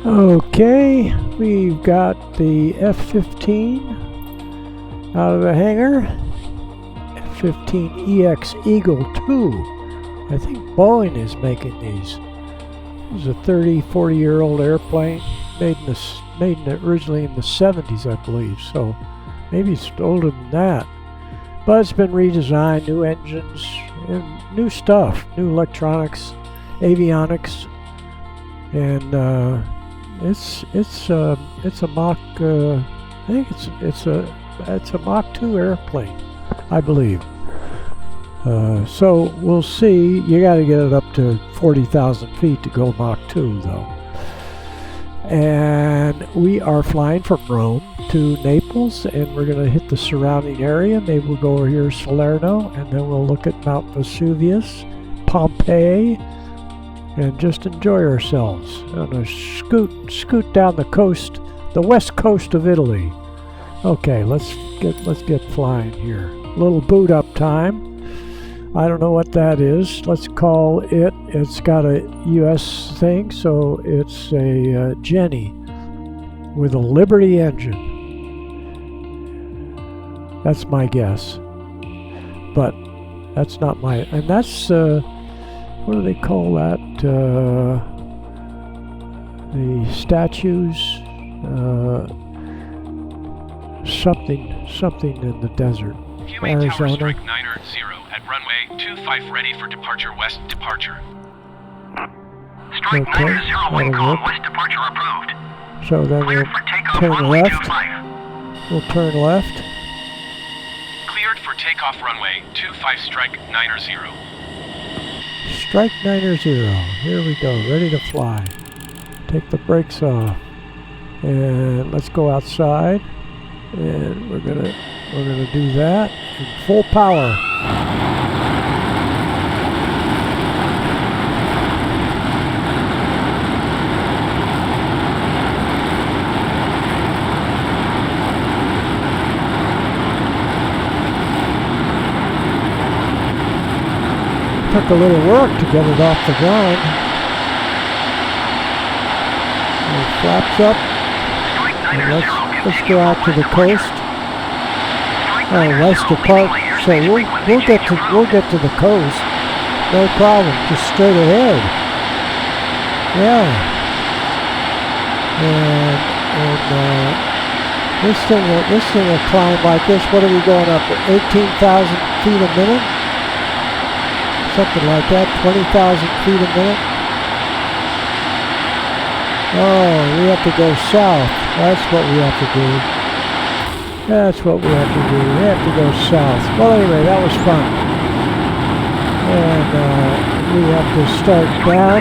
Okay, we've got the F-15 out of the hangar. F-15EX Eagle 2. I think Boeing is making these. This is a 40-year-old airplane, made originally in the 70s, I believe. So maybe it's older than that. But it's been redesigned, new engines, and new stuff, new electronics, avionics, and it's a Mach. I think it's a Mach 2 airplane, I believe. So we'll see. You got to get it up to 40,000 feet to go Mach 2, though. And we are flying from Rome to Naples, and we're going to hit the surrounding area. Maybe we'll go over here to Salerno, and then we'll look at Mount Vesuvius, Pompei, and just enjoy ourselves. I'm going to scoot down the coast, the west coast of Italy. Okay, let's get flying here. A little boot up time. I don't know what that is. Let's call it. It's got a U.S. thing, so it's a Jenny with a Liberty engine. That's my guess, but that's not my. And that's what do they call that? The statues. Something in the desert. QA Tower Strike 9-0 at runway 25 ready for departure west departure. Strike Okay, 9-0 wind calm, west departure approved. So then Cleared we'll for takeoff turn runway left. 25. We'll turn left. Cleared for takeoff runway 25 strike 9-0. Strike 9-0. Here we go. Ready to fly. Take the brakes off. And let's go outside. And we're gonna do that in full power. Took a little work to get it off the ground. And it flaps up. And let's go out to the coast. West depart. So we'll get to the coast. No problem. Just straight ahead. Yeah. And this thing will climb like this. What are we going up? 18,000 feet a minute? Something like that. 20,000 feet a minute. Oh, we have to go south. That's what we have to do. That's what we have to do. We have to go south. Well, anyway, that was fun. And we have to start down.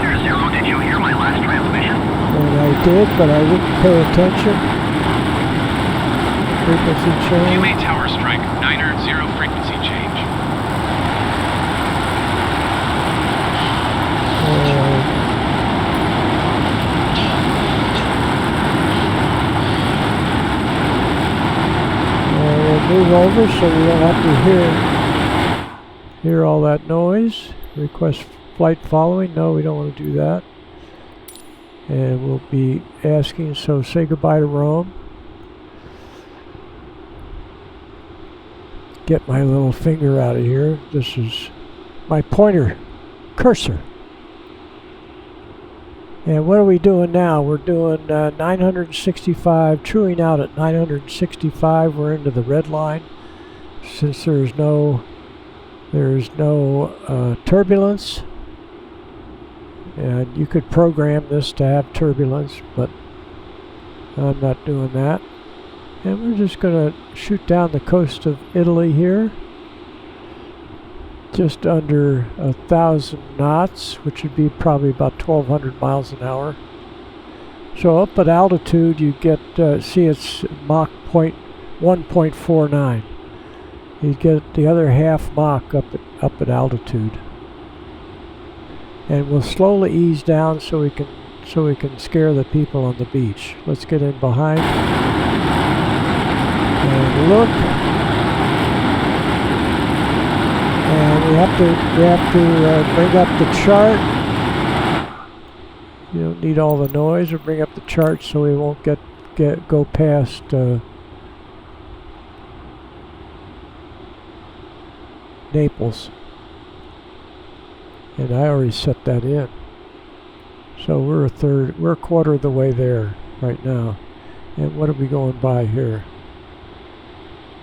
Did you hear my last transmission? And I did, but I didn't pay attention. Frequency change. QA Tower Strike 9-0 frequency change. Move over so we don't have to hear all that noise. Request flight following. No, we don't want to do that. And we'll be asking, so say goodbye to Rome. Get my little finger out of here. This is my pointer cursor. And what are we doing now? We're doing 965, truing out at 965. We're into the red line. Since there's no turbulence, and you could program this to have turbulence, but I'm not doing that. And we're just going to shoot down the coast of Italy here. Just under 1,000 knots, which would be probably about 1,200 miles an hour. So up at altitude, you get see it's Mach 1.49. You get the other half Mach up at altitude, and we'll slowly ease down so we can scare the people on the beach. Let's get in behind and look. And we have to bring up the chart. You don't need all the noise. Or bring up the chart so we won't go past Naples. And I already set that in. So we're a quarter of the way there right now. And what are we going by here?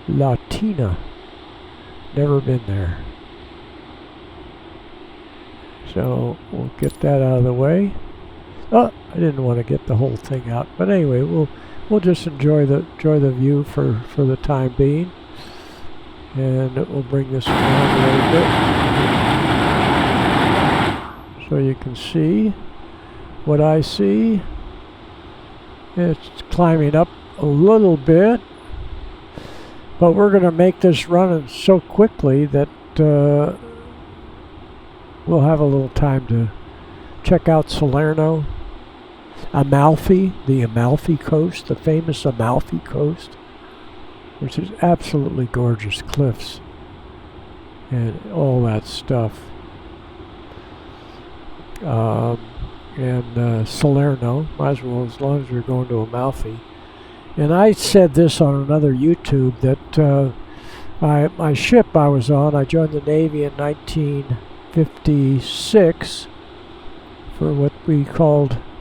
Latina. Never been there. So we'll get that out of the way. Oh, I didn't want to get the whole thing out, but anyway, we'll just enjoy the view for the time being, and we'll bring this around a little bit so you can see what I see. It's climbing up a little bit, but we're going to make this run so quickly that we'll have a little time to check out Salerno, Amalfi, the Amalfi Coast, the famous Amalfi Coast, which is absolutely gorgeous cliffs and all that stuff. Salerno, might as well, as long as we're going to Amalfi. And I said this on another YouTube that my ship I was on, I joined the Navy in 1956 for what we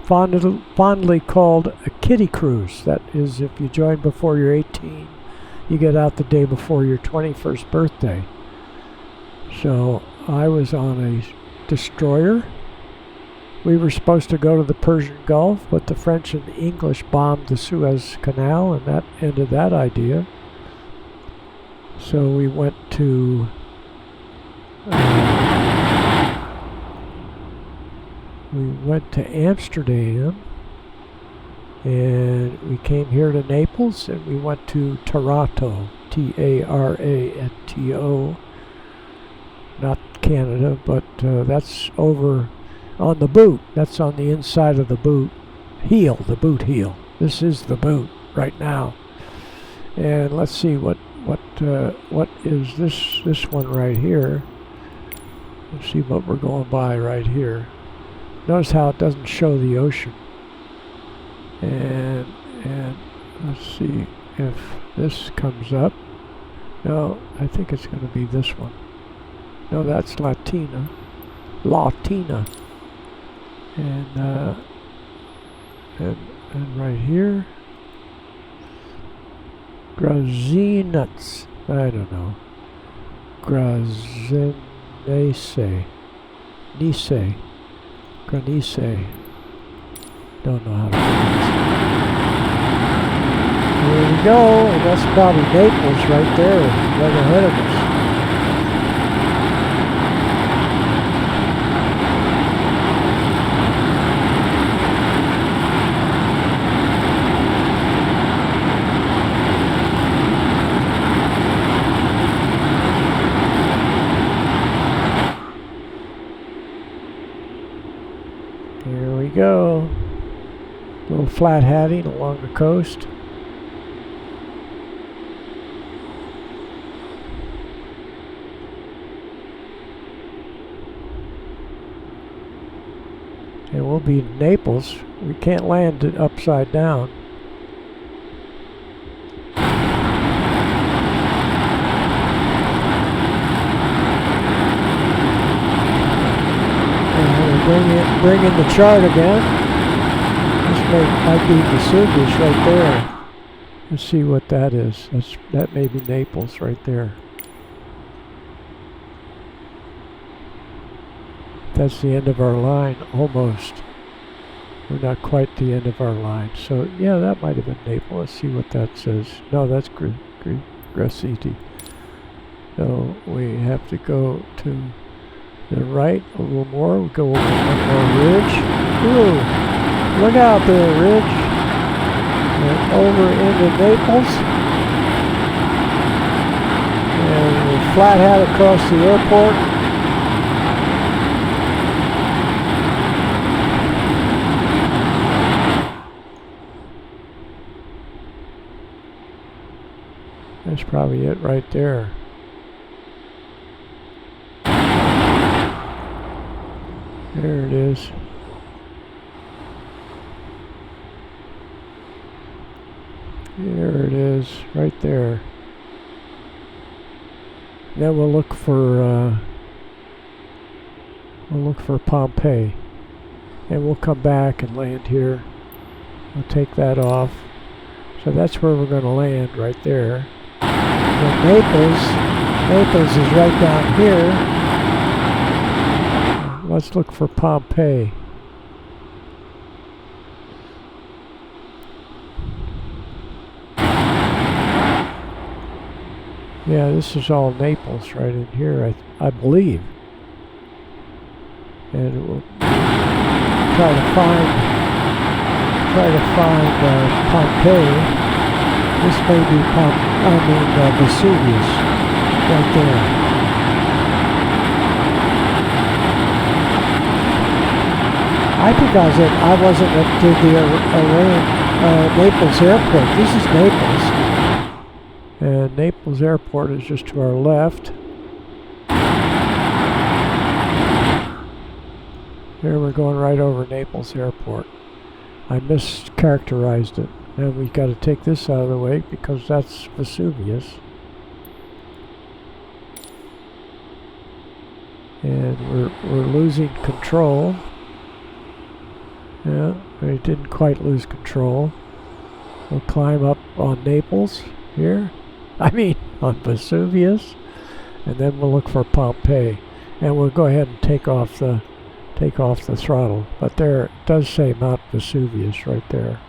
fondly called a kiddie cruise. That is, if you join before you're 18, you get out the day before your 21st birthday. So I was on a destroyer. We were supposed to go to the Persian Gulf, but the French and the English bombed the Suez Canal, and that ended that idea. So we went to Amsterdam, and we came here to Naples, and we went to Taranto, Tarato, not Canada, but that's over on the boot. That's on the inside of the boot heel, the boot heel. This is the boot right now. And let's see what is this one right here. Let's see what we're going by right here. Notice how it doesn't show the ocean. And let's see if this comes up. No, I think it's going to be this one. No, that's Latina. And right here, Grazinats. I don't know. Granice. Don't know how to pronounce it. Here we go, and that's probably Naples right there, right ahead of us. Here we go. A little flat hatting along the coast. And we'll be in Naples. We can't land it upside down. Bring in the chart again. This might be Vesuvius right there. Let's see what that is. That may be Naples right there. That's the end of our line, almost. We're not quite the end of our line. So yeah, that might have been Naples. Let's see what that says. No, that's Graciti. So we have to go to the right a little more. We'll go over one more ridge. Ooh, look out there, ridge. And over into Naples. And we'll flat hat across the airport. That's probably it right there. There it is. There it is, right there. Then we'll look for Pompei, and we'll come back and land here. We'll take that off. So that's where we're going to land, right there. And Naples is right down here. Let's look for Pompei. Yeah, this is all Naples right in here, I believe. And we'll try to find Pompei. This may be Vesuvius right there. I think I wasn't at the Naples airport. This is Naples. And Naples Airport is just to our left. Here we're going right over Naples Airport. I mischaracterized it. And we've got to take this out of the way because that's Vesuvius. And we're losing control. Yeah, we didn't quite lose control. We'll climb up on Naples here. On Vesuvius, and then we'll look for Pompei, and we'll go ahead and take off the throttle. But there it does say Mount Vesuvius right there.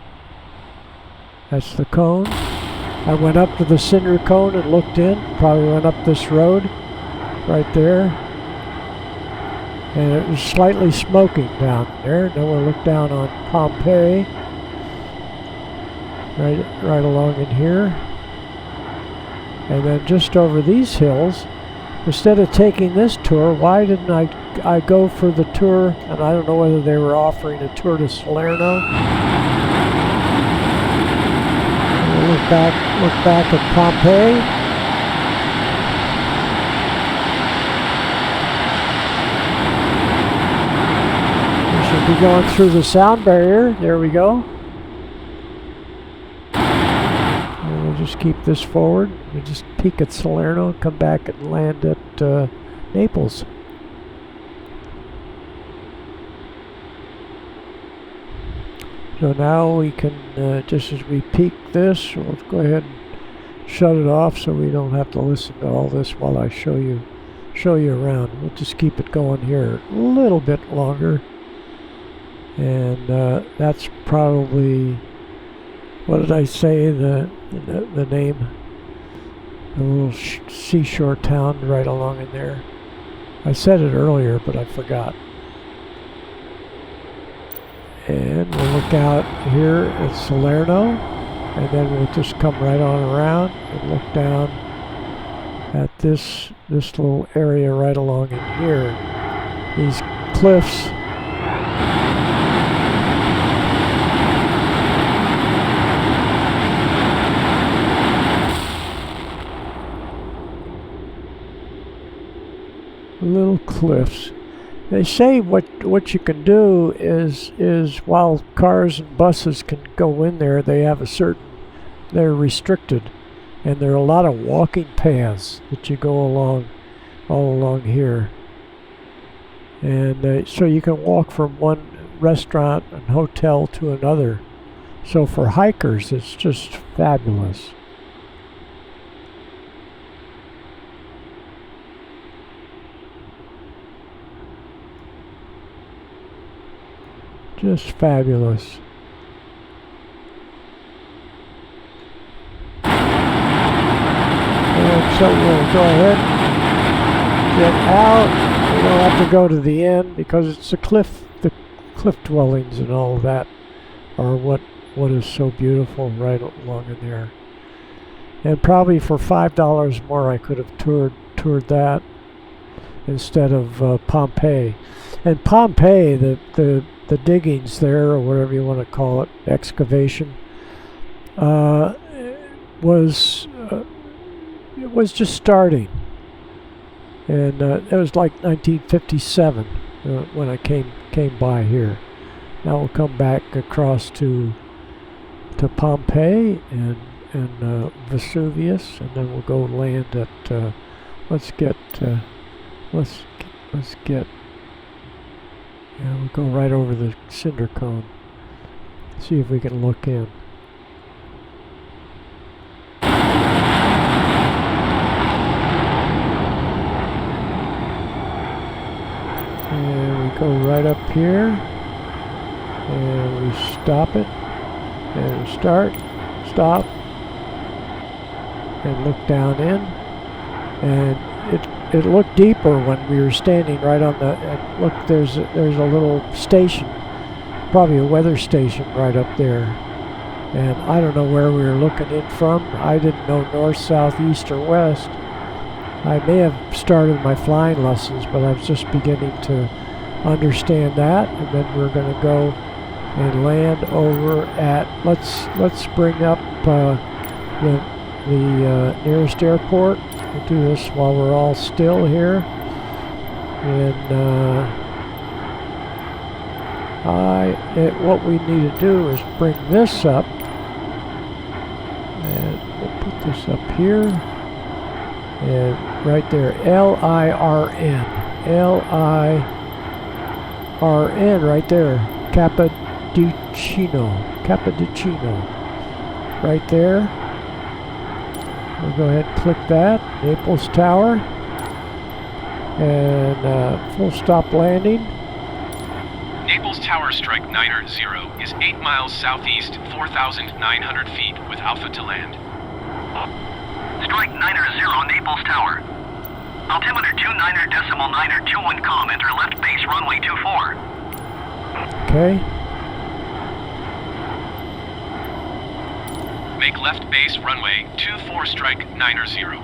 That's the cone. I went up to the center cone and looked in. Probably went up this road right there, and it was slightly smoking down there. Then we'll look down on Pompei, right along in here. And then just over these hills, instead of taking this tour, why didn't I go for the tour? And I don't know whether they were offering a tour to Salerno. And we'll look back at Pompei. We should be going through the sound barrier. There we go. Just keep this forward. We just peek at Salerno, come back and land at Naples. So now we can, just as we peek this, we'll go ahead and shut it off so we don't have to listen to all this while I show you around. We'll just keep it going here a little bit longer. And that's probably, what did I say, the name? A little seashore town right along in there. I said it earlier, but I forgot. And we'll look out here at Salerno, and then we'll just come right on around and look down at this little area right along in here. These cliffs. Little cliffs. They say what you can do is while cars and buses can go in there, they're restricted, and there are a lot of walking paths that you go along all along here, and so you can walk from one restaurant and hotel to another. So for hikers, it's just fabulous. Just fabulous. And so we'll go ahead, get out. We don't have to go to the end because it's the cliff dwellings and all of that are what is so beautiful right along in there. And probably for $5 more I could have toured that instead of Pompei. And Pompei, the diggings there, or whatever you want to call it, excavation, it was just starting, and it was like 1957 when I came by here. Now we'll come back across to Pompei, and Vesuvius, and then we'll go land at. Let's get. Yeah, we'll go right over the cinder cone. See if we can look in. And we go right up here, and we stop it, and start, stop, and look down in, and it looked deeper when we were standing right on the, and look, there's a little station, probably a weather station right up there, and I don't know where we were looking in from. I didn't know north, south, east, or west. I may have started my flying lessons, but I was just beginning to understand that, and then we're going to go and land over at, let's bring up the nearest airport. We'll do this while we're all still here, and what we need to do is bring this up, and we'll put this up here, and right there, L-I-R-N, L-I-R-N, right there, Capodichino, right there. We'll go ahead and click that, Naples Tower, and full stop landing. Naples Tower strike 9-0 is 8 miles southeast, 4,900 feet with Alpha to land. Strike 9-0 Naples Tower. Altimeter 29.921 com. Enter left base runway 24. Okay. Make left base runway 24 strike 9-0.